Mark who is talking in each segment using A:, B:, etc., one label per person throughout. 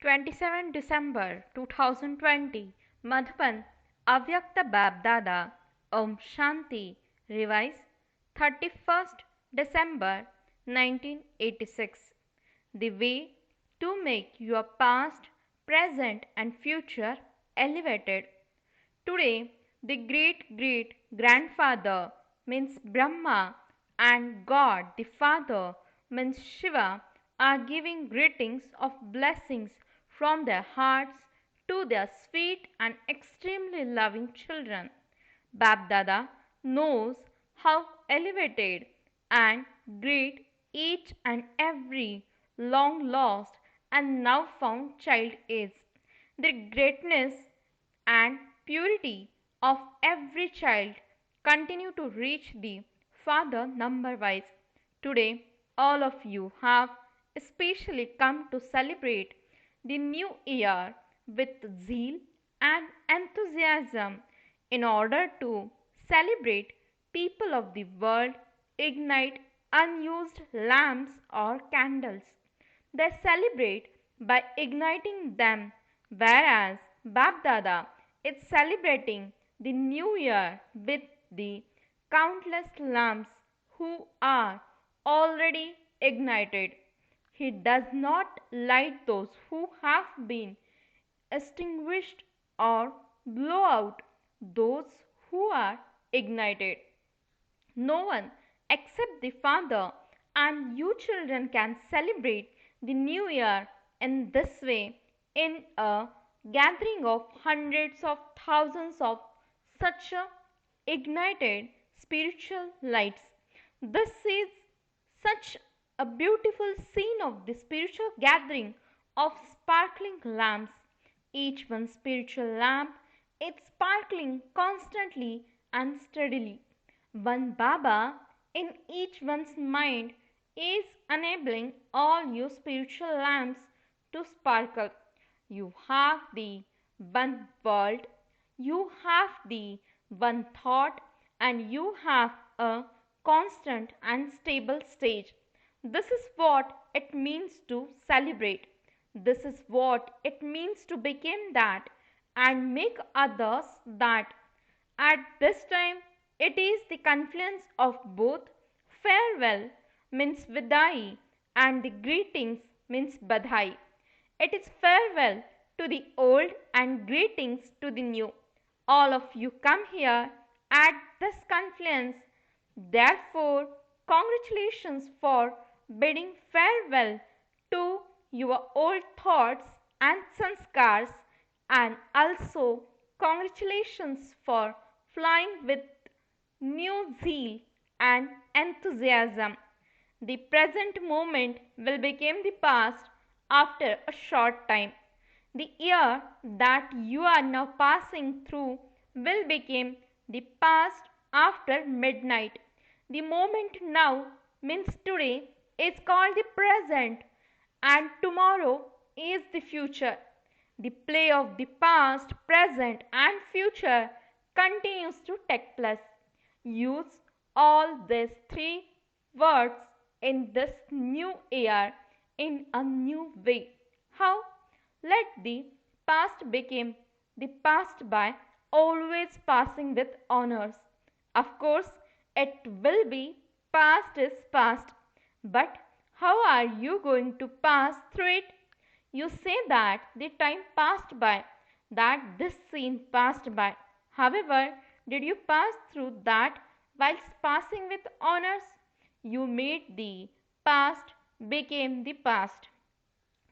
A: 27 December 2020 Madhuban Avyakta Babdada Om Shanti Revise 31st December 1986 The way to make your past, present and future elevated. Today, the great great grandfather means Brahma and God the Father means Shiva are giving greetings of blessings from their hearts to their sweet and extremely loving children. Babdada knows how elevated and great each and every long lost and now found child is. The greatness and purity of every child continue to reach the Father number wise. Today, all of you have especially come to celebrate the new year with zeal and enthusiasm. In order to celebrate, people of the world ignite unused lamps or candles. They celebrate by igniting them, whereas Babdada is celebrating the new year with the countless lamps who are already ignited. He does not light those who have been extinguished or blow out those who are ignited. No one except the Father and you children can celebrate the new year in this way in a gathering of hundreds of thousands of such ignited spiritual lights. This is such a beautiful scene of the spiritual gathering of sparkling lamps. Each one spiritual lamp is sparkling constantly and steadily. One Baba in each one's mind is enabling all your spiritual lamps to sparkle. You have the one world, you have the one thought, and you have a constant and stable stage. This is what it means to celebrate. This is what it means to become that and make others that. At this time, it is the confluence of both farewell means vidai and the greetings means badhai. It is farewell to the old and greetings to the new. All of you come here at this confluence. Therefore, congratulations for bidding farewell to your old thoughts and sanskars, and also congratulations for flying with new zeal and enthusiasm. The present moment will become the past after a short time. The year that you are now passing through will become the past after midnight. The moment now means today is called the present and tomorrow is the future. The play of the past, present and future continues to take place. Use all these three words in this new year in a new way. How? Let the past become the past by always passing with honors. Of course, it will be past is past, but how are you going to pass through it? You say that the time passed by, that this scene passed by. However, did you pass through that whilst passing with honors? You made the past became the past.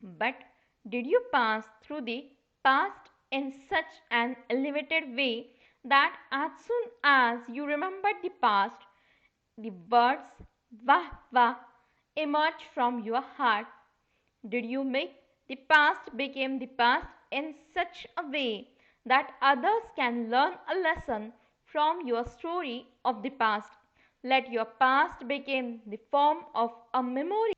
A: But did you pass through the past in such an elevated way that as soon as you remembered the past, the words Vah Vah emerged from your heart? Did you make the past become the past in such a way that others can learn a lesson from your story of the past? Let your past become the form of a memory.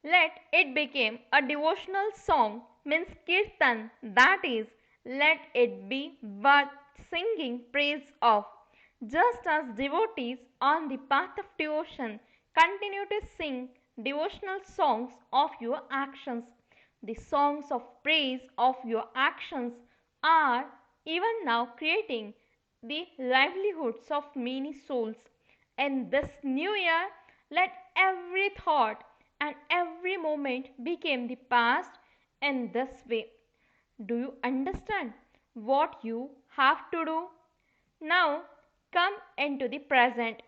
A: Let it become a devotional song means kirtan, that is, let it be worth singing praise of. Just as devotees on the path of devotion continue to sing devotional songs of your actions, The songs of praise of your actions are even now creating the livelihoods of many souls. In this new year, let every thought and every moment become the past in this way. Do you understand what you have to do? Now come into the present.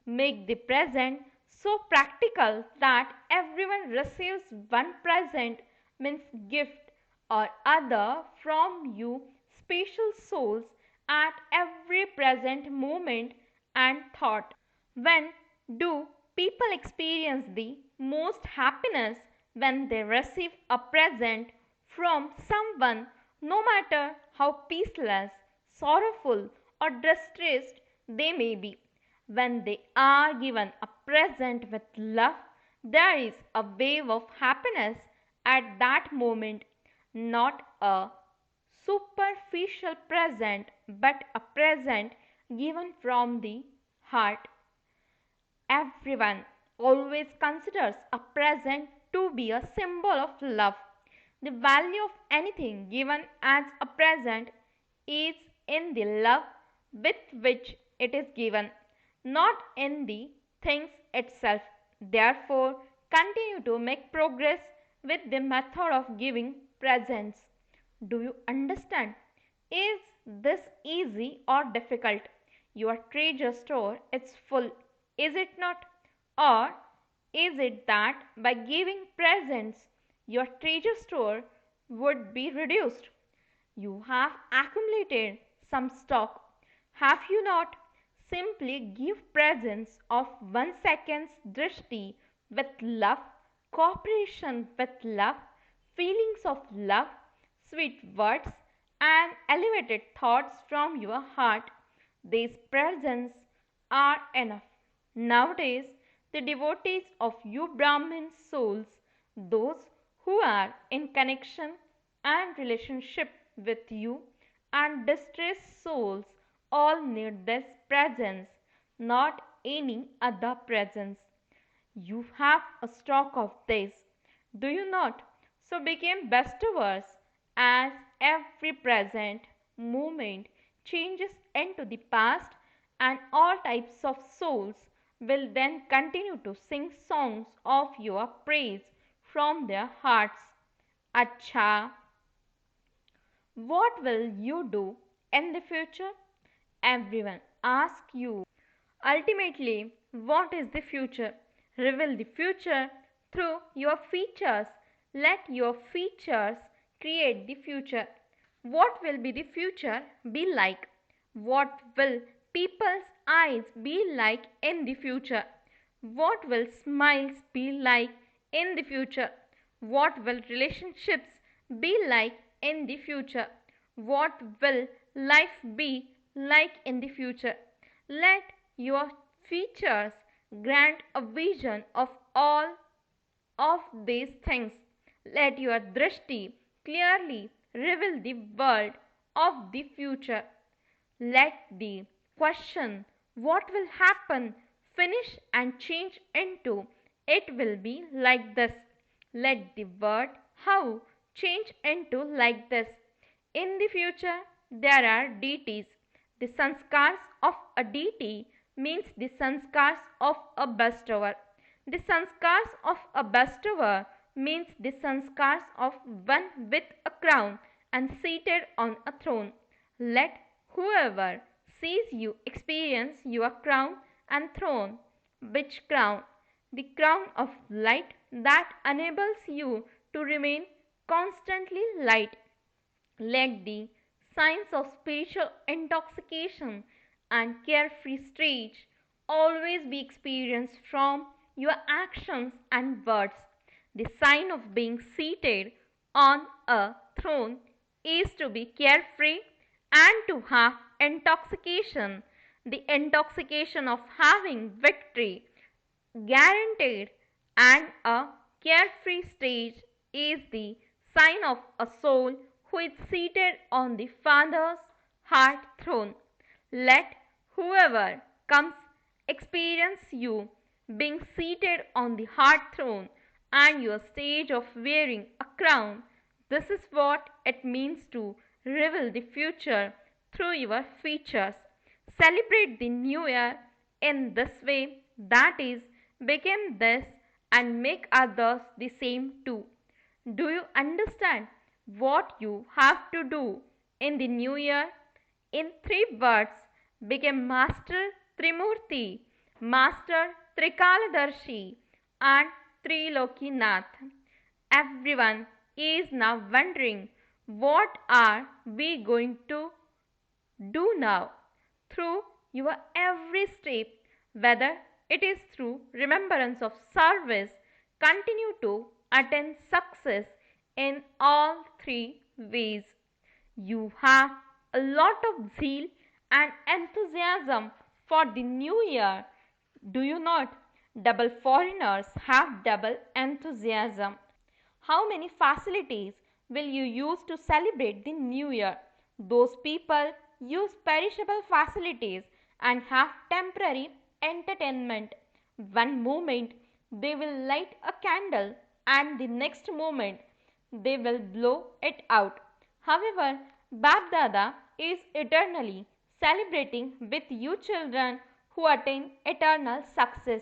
A: Make the present so practical that everyone receives one present means gift or other from you special souls at every present moment and thought. When do people experience the most happiness? When they receive a present from someone, no matter how peaceless, sorrowful, or distressed they may be. When they are given a present with love, there is a wave of happiness at that moment, not a superficial present, but a present given from the heart. Everyone always considers a present to be a symbol of love. The value of anything given as a present is in the love with which it is given, not in the things itself. Therefore, continue to make progress with the method of giving presents. Do you understand? Is this easy or difficult? Your treasure store is full, is it not? Or is it that by giving presents your treasure store would be reduced? You have accumulated some stock, have you not? Simply give presents of 1 second's drishti with love, cooperation with love, feelings of love, sweet words, and elevated thoughts from your heart. These presents are enough. Nowadays, the devotees of you Brahmin souls, those who are in connection and relationship with you, and distressed souls all need this presence, not any other presence. You have a stock of this, do you not? So become bestowers as every present moment changes into the past, and all types of souls will then continue to sing songs of your praise from their hearts. Acha, what will you do in the future? Everyone asks you. Ultimately, what is the future? Reveal the future through your features. Let your features create the future. What will be the future be like? What will people's eyes be like in the future? What will smiles be like in the future? What will relationships be like in the future? What will life be like in the future? Let your features grant a vision of all of these things. Let your drishti clearly reveal the world of the future. Let the question what will happen finish and change into it will be like this. Let the word how change into like this. In the future, there are deities. The sanskars of a deity means the sanskars of a bestower. The sanskars of a bestower means the sanskars of one with a crown and seated on a throne. Let whoever sees you experience your crown and throne. Which crown? The crown of light that enables you to remain constantly light. Let the signs of spiritual intoxication and carefree stage always be experienced from your actions and words. The sign of being seated on a throne is to be carefree and to have intoxication, the intoxication of having victory guaranteed, and a carefree stage is the sign of a soul who is seated on the Father's heart throne. Let whoever comes experience you being seated on the heart throne and your stage of wearing a crown. This is what it means to reveal the future through your features. Celebrate the new year in this way, that is, become this and make others the same too. Do you understand what you have to do in the new year? In three words, become Master Trimurti, Master Trikaladarshi, and Trilokinath. Everyone is now wondering, what are we going to do now? Through your every step, whether it is through remembrance of service, continue to attain success in all three ways. You have a lot of zeal and enthusiasm for the new year, do you not? Double foreigners have double enthusiasm. How many facilities will you use to celebrate the new year? Those people use perishable facilities and have temporary entertainment. One moment they will light a candle and the next moment they will blow it out. However, Bab Dada is eternally celebrating with you children who attain eternal success.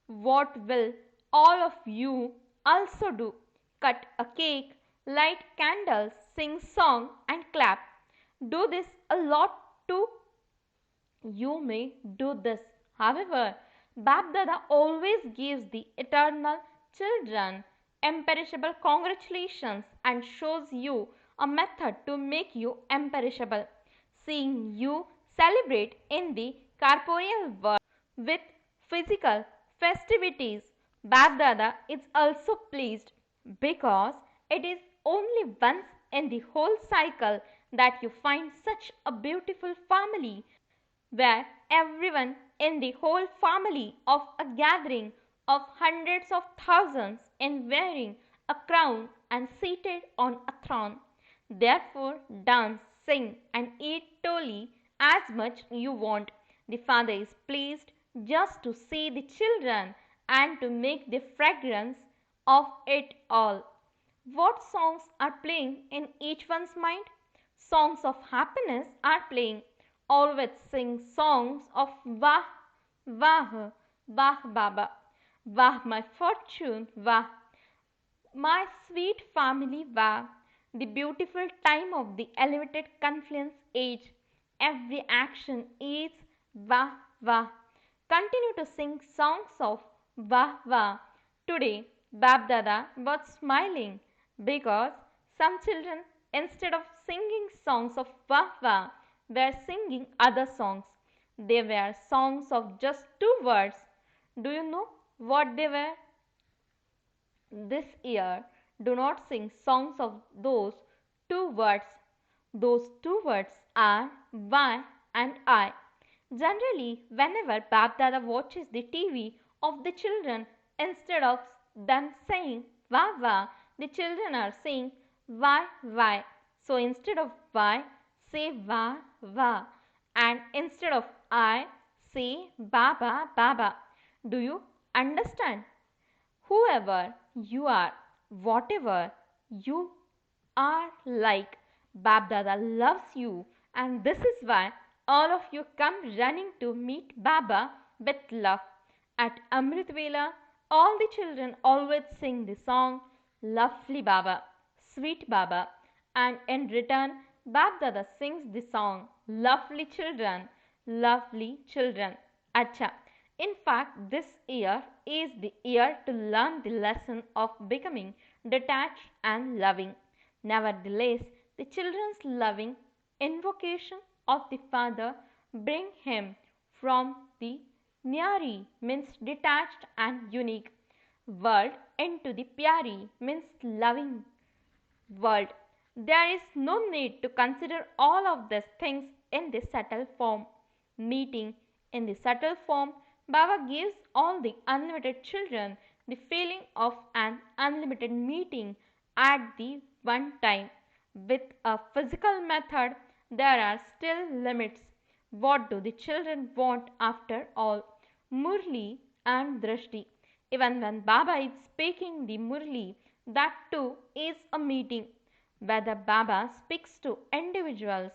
A: What will all of you also do? Cut a cake, light candles, sing song and clap. Do this a lot too. You may do this. However, Bapdada always gives the eternal children imperishable congratulations and shows you a method to make you imperishable. Seeing you celebrate in the corporeal world with physical festivities, Bapdada is also pleased because it is only once in the whole cycle that you find such a beautiful family where everyone in the whole family of a gathering of hundreds of thousands in wearing a crown and seated on a throne. Therefore, dance, sing, and eat toli as much you want. The father is pleased just to see the children and to make the fragrance of it all. What songs are playing in each one's mind? Songs of happiness are playing. Always sing songs of Vah, Vah, Vah Baba, Vah my fortune, Vah, my sweet family, Vah, the beautiful time of the elevated confluence age. Every action is Vah, Vah. Continue to sing songs of Vah, Vah. Today, Babdada was smiling because some children, instead of singing songs of Vah, Vah, were singing other songs. They were songs of just two words. Do you know what they were? This year, do not sing songs of those two words. Those two words are why and I. Generally, whenever Babdada watches the TV of the children, instead of them saying wah wah, the children are saying why. So instead of why, say wah wah, and instead of I, say baba baba. Do you understand? Whoever you are, whatever you are like, Babdada loves you, and this is why all of you come running to meet Baba with love. At Amrit Vela, all the children always sing the song Lovely Baba, Sweet Baba, and in return, Babdada sings the song Lovely Children, Lovely Children. Acha. In fact, this year is the year to learn the lesson of becoming detached and loving. Nevertheless, the children's loving invocation of the Father bring him from the Nyari means detached and unique world into the Pyari means loving world. There is no need to consider all of these things in the subtle form. Meeting in the subtle form, Baba gives all the unlimited children the feeling of an unlimited meeting at the one time. With a physical method, there are still limits. What do the children want after all? Murli and Drishti. Even when Baba is speaking the Murli, that too is a meeting. Whether Baba speaks to individuals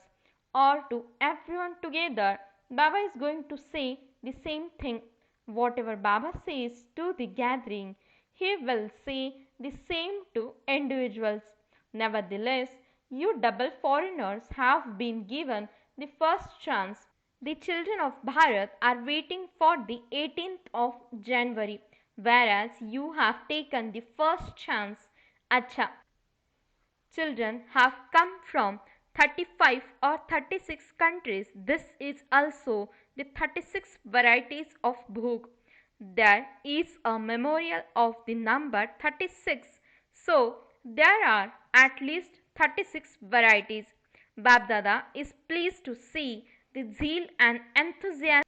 A: or to everyone together, Baba is going to say the same thing. Whatever Baba says to the gathering, he will say the same to individuals. Nevertheless, you double foreigners have been given the first chance. The children of Bharat are waiting for the 18th of January, whereas you have taken the first chance. Acha, children have come from 35 or 36 countries. This is also the 36 varieties of bhog. There is a memorial of the number 36. So there are at least 36 varieties. Babdada is pleased to see the zeal and enthusiasm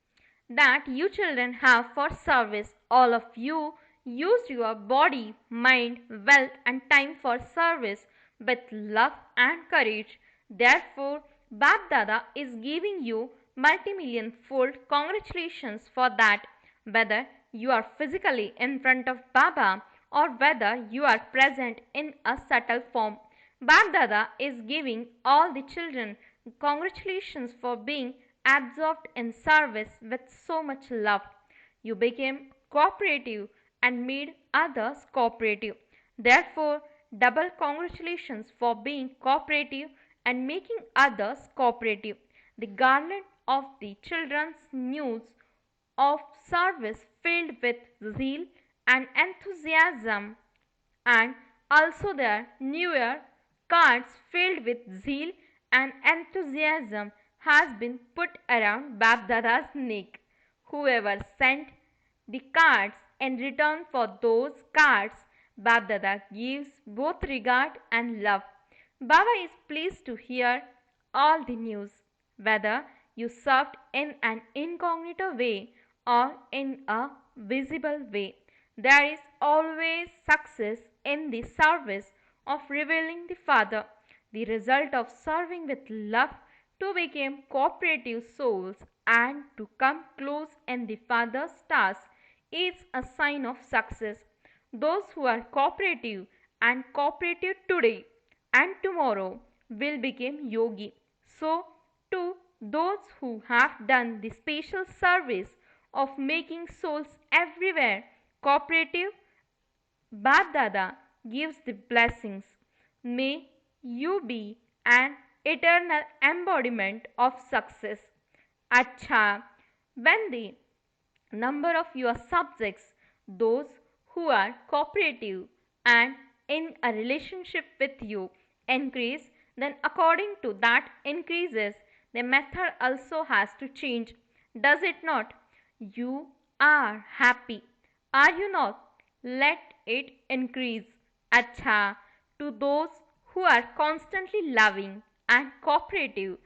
A: that you children have for service. All of you use your body, mind, wealth, and time for service with love and courage. Therefore, Bab Dada is giving you multi-million fold congratulations for that, whether you are physically in front of Baba or whether you are present in a subtle form. Bab Dada is giving all the children congratulations for being absorbed in service with so much love. You became cooperative and made others cooperative. Therefore, double congratulations for being cooperative and making others cooperative. The garland of the children's news of service filled with zeal and enthusiasm, and also their New Year cards filled with zeal and enthusiasm has been put around Babdada's neck. Whoever sent the cards in return for those cards, Babdada gives both regard and love. Baba is pleased to hear all the news, whether you served in an incognito way or in a visible way. There is always success in the service of revealing the Father. The result of serving with love to become cooperative souls and to come close in the Father's task is a sign of success. Those who are cooperative and cooperative today and tomorrow will become yogi. So, to those who have done the special service of making souls everywhere cooperative, Bab Dada gives the blessings. May you be an eternal embodiment of success. Acha, when the number of your subjects, those who are cooperative and in a relationship with you, increase, then according to that increases, the method also has to change. Does it not? You are happy. Are you not? Let it increase. Acha, to those who are constantly loving and cooperative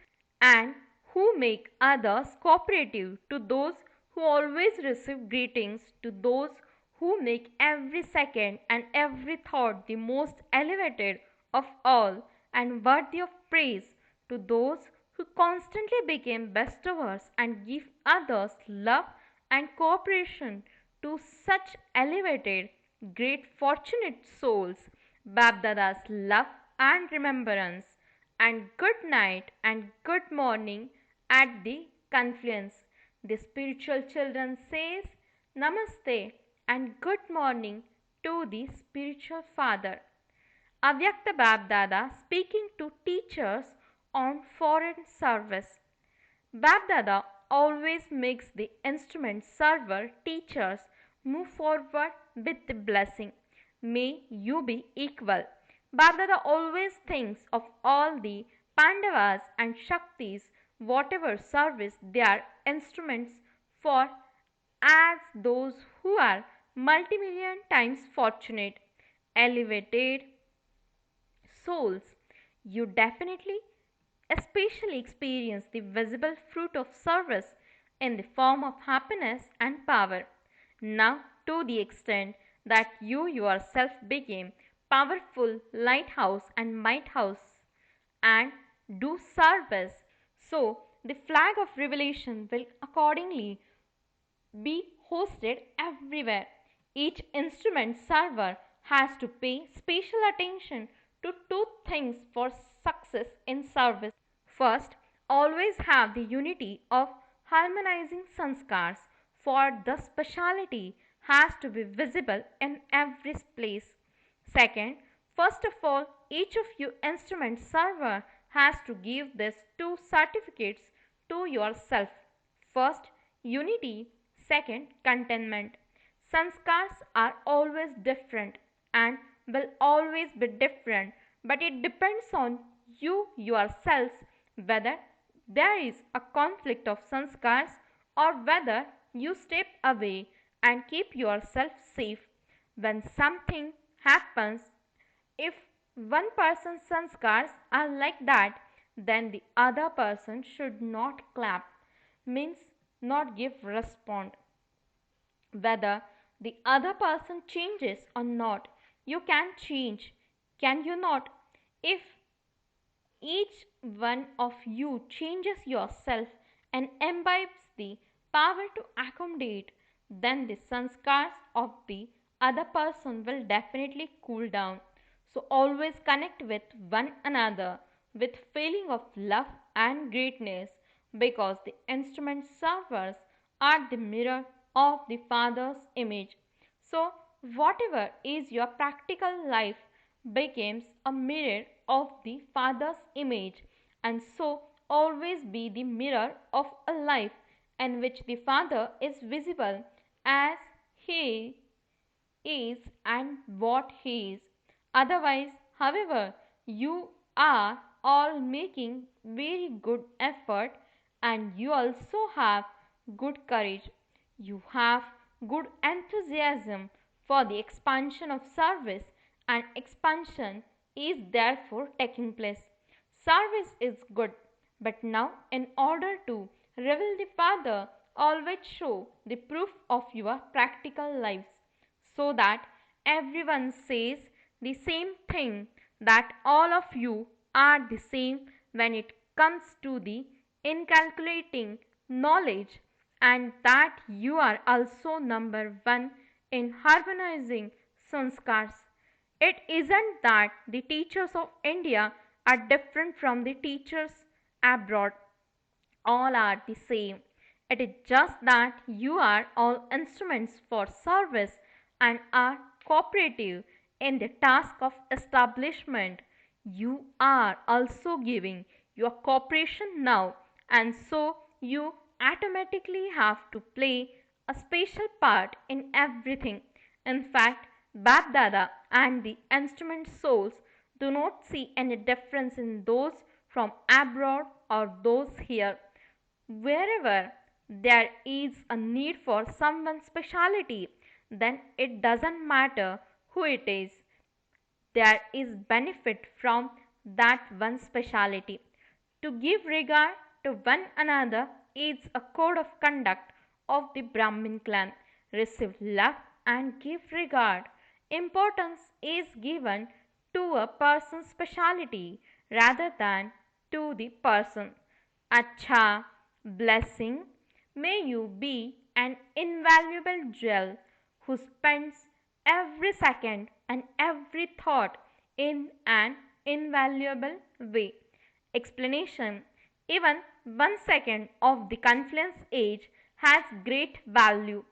A: and who make others cooperative, to those who always receive greetings, to those who make every second and every thought the most elevated of all and worthy of praise, to those who constantly become bestowers and give others love and cooperation, to such elevated, great, fortunate souls, Babdada's love and remembrance, and good night and good morning at the confluence. The spiritual children says Namaste and good morning to the spiritual father. Avyakta Babdada speaking to teachers on foreign service. Babdada always makes the instrument server teachers move forward with the blessing. May you be equal. Babdada always thinks of all the Pandavas and Shaktis, whatever service they are instruments for, as those who are multi-million times fortunate, elevated souls. You definitely especially experience the visible fruit of service in the form of happiness and power. Now, to the extent that you yourself became powerful lighthouse and might house and do service, so the flag of revelation will accordingly be hosted everywhere. Each instrument server has to pay special attention to two things for success in service. First, always have the unity of harmonizing sanskars, for the speciality has to be visible in every place. Second, first of all, each of you instrument server has to give these two certificates to yourself. First, unity. Second, contentment. Sanskars are always different and will always be different, but it depends on you yourselves whether there is a conflict of sanskars or whether you step away and keep yourself safe. When something happens, if one person's sanskars are like that, then the other person should not clap, means not give response. Whether the other person changes or not, you can change, can you not? If each one of you changes yourself and imbibes the power to accommodate, then the sanskars of the other person will definitely cool down. So always connect with one another with feeling of love and greatness, because the instrument servers are the mirror of the Father's image. So whatever is your practical life becomes a mirror of the Father's image, and so always be the mirror of a life in which the Father is visible as He is and what He is. Otherwise, however, you are all making very good effort, and you also have good courage. You have good enthusiasm for the expansion of service, and expansion is therefore taking place. Service is good, but now in order to reveal the Father, always show the proof of your practical lives, so that everyone says the same thing, that all of you are the same when it comes to the incalculating knowledge, and that you are also number one in harmonizing sanskars. It isn't that the teachers of India are different from the teachers abroad. All are the same. It is just that you are all instruments for service and are cooperative in the task of establishment. You are also giving your cooperation now, and so you automatically have to play a special part in everything. In fact, Bab and the instrument souls do not see any difference in those from abroad or those here. Wherever there is a need for someone's speciality, then it doesn't matter who it is, there is benefit from that one speciality. To give regard to one another is a code of conduct of the Brahmin clan. Receive love and give regard. Importance is given to a person's speciality rather than to the person. Acha, blessing. May you be an invaluable jewel who spends every second and every thought in an invaluable way. Explanation. Even 1 second of the confluence age has great value.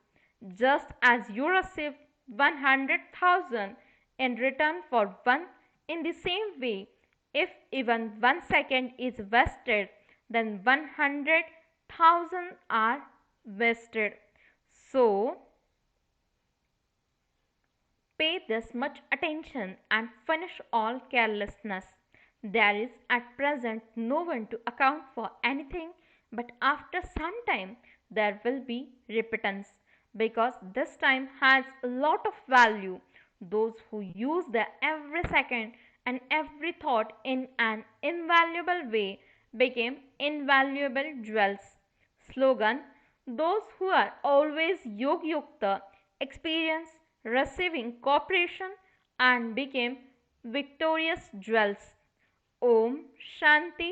A: Just as you receive 100,000 in return for one, in the same way, if even 1 second is wasted, then 100,000 are wasted. So, pay this much attention and finish all carelessness. There is at present no one to account for anything, but after some time there will be repentance, because this time has a lot of value. Those who use their every second and every thought in an invaluable way became invaluable jewels. Slogan. Those who are always Yog Yukta experience receiving cooperation and became victorious jewels. Om Shanti